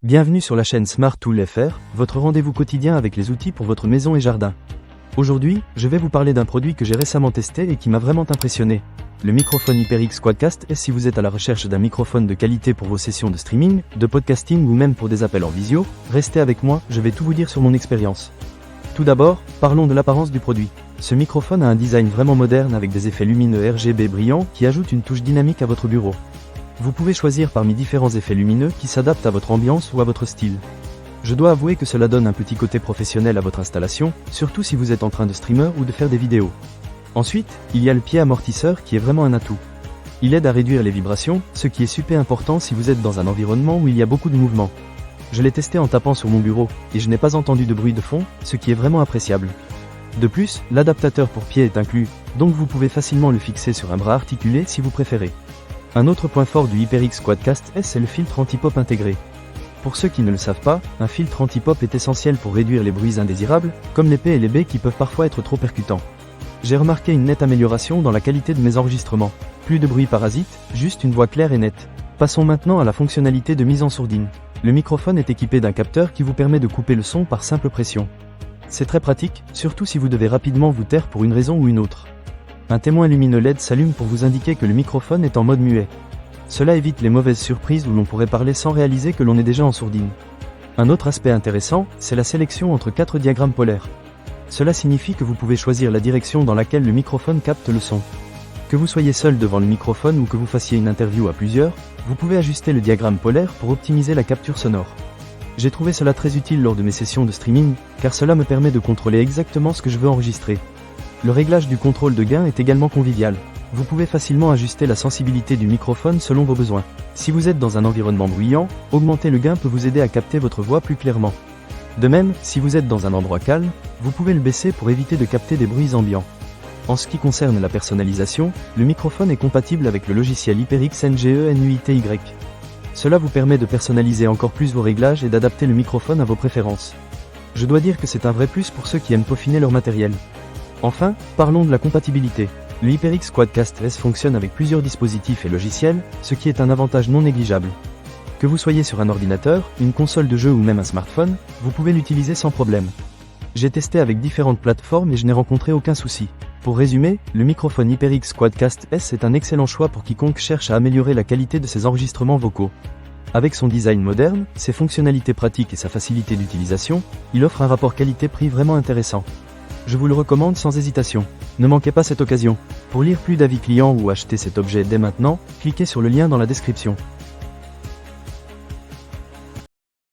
Bienvenue sur la chaîne Smart Tool FR, votre rendez-vous quotidien avec les outils pour votre maison et jardin. Aujourd'hui, je vais vous parler d'un produit que j'ai récemment testé et qui m'a vraiment impressionné. Le microphone HyperX Quadcast S. Si vous êtes à la recherche d'un microphone de qualité pour vos sessions de streaming, de podcasting ou même pour des appels en visio, restez avec moi, je vais tout vous dire sur mon expérience. Tout d'abord, parlons de l'apparence du produit. Ce microphone a un design vraiment moderne avec des effets lumineux RGB brillants qui ajoutent une touche dynamique à votre bureau. Vous pouvez choisir parmi différents effets lumineux qui s'adaptent à votre ambiance ou à votre style. Je dois avouer que cela donne un petit côté professionnel à votre installation, surtout si vous êtes en train de streamer ou de faire des vidéos. Ensuite, il y a le pied amortisseur qui est vraiment un atout. Il aide à réduire les vibrations, ce qui est super important si vous êtes dans un environnement où il y a beaucoup de mouvement. Je l'ai testé en tapant sur mon bureau, et je n'ai pas entendu de bruit de fond, ce qui est vraiment appréciable. De plus, l'adaptateur pour pied est inclus, donc vous pouvez facilement le fixer sur un bras articulé si vous préférez. Un autre point fort du HyperX Quadcast S est le filtre anti-pop intégré. Pour ceux qui ne le savent pas, un filtre anti-pop est essentiel pour réduire les bruits indésirables, comme les P et les B qui peuvent parfois être trop percutants. J'ai remarqué une nette amélioration dans la qualité de mes enregistrements. Plus de bruit parasite, juste une voix claire et nette. Passons maintenant à la fonctionnalité de mise en sourdine. Le microphone est équipé d'un capteur qui vous permet de couper le son par simple pression. C'est très pratique, surtout si vous devez rapidement vous taire pour une raison ou une autre. Un témoin lumineux LED s'allume pour vous indiquer que le microphone est en mode muet. Cela évite les mauvaises surprises où l'on pourrait parler sans réaliser que l'on est déjà en sourdine. Un autre aspect intéressant, c'est la sélection entre 4 diagrammes polaires. Cela signifie que vous pouvez choisir la direction dans laquelle le microphone capte le son. Que vous soyez seul devant le microphone ou que vous fassiez une interview à plusieurs, vous pouvez ajuster le diagramme polaire pour optimiser la capture sonore. J'ai trouvé cela très utile lors de mes sessions de streaming, car cela me permet de contrôler exactement ce que je veux enregistrer. Le réglage du contrôle de gain est également convivial. Vous pouvez facilement ajuster la sensibilité du microphone selon vos besoins. Si vous êtes dans un environnement bruyant, augmenter le gain peut vous aider à capter votre voix plus clairement. De même, si vous êtes dans un endroit calme, vous pouvez le baisser pour éviter de capter des bruits ambiants. En ce qui concerne la personnalisation, le microphone est compatible avec le logiciel HyperX NGE-NUITY. Cela vous permet de personnaliser encore plus vos réglages et d'adapter le microphone à vos préférences. Je dois dire que c'est un vrai plus pour ceux qui aiment peaufiner leur matériel. Enfin, parlons de la compatibilité. Le HyperX Quadcast S fonctionne avec plusieurs dispositifs et logiciels, ce qui est un avantage non négligeable. Que vous soyez sur un ordinateur, une console de jeu ou même un smartphone, vous pouvez l'utiliser sans problème. J'ai testé avec différentes plateformes et je n'ai rencontré aucun souci. Pour résumer, le microphone HyperX Quadcast S est un excellent choix pour quiconque cherche à améliorer la qualité de ses enregistrements vocaux. Avec son design moderne, ses fonctionnalités pratiques et sa facilité d'utilisation, il offre un rapport qualité-prix vraiment intéressant. Je vous le recommande sans hésitation. Ne manquez pas cette occasion. Pour lire plus d'avis clients ou acheter cet objet dès maintenant, cliquez sur le lien dans la description.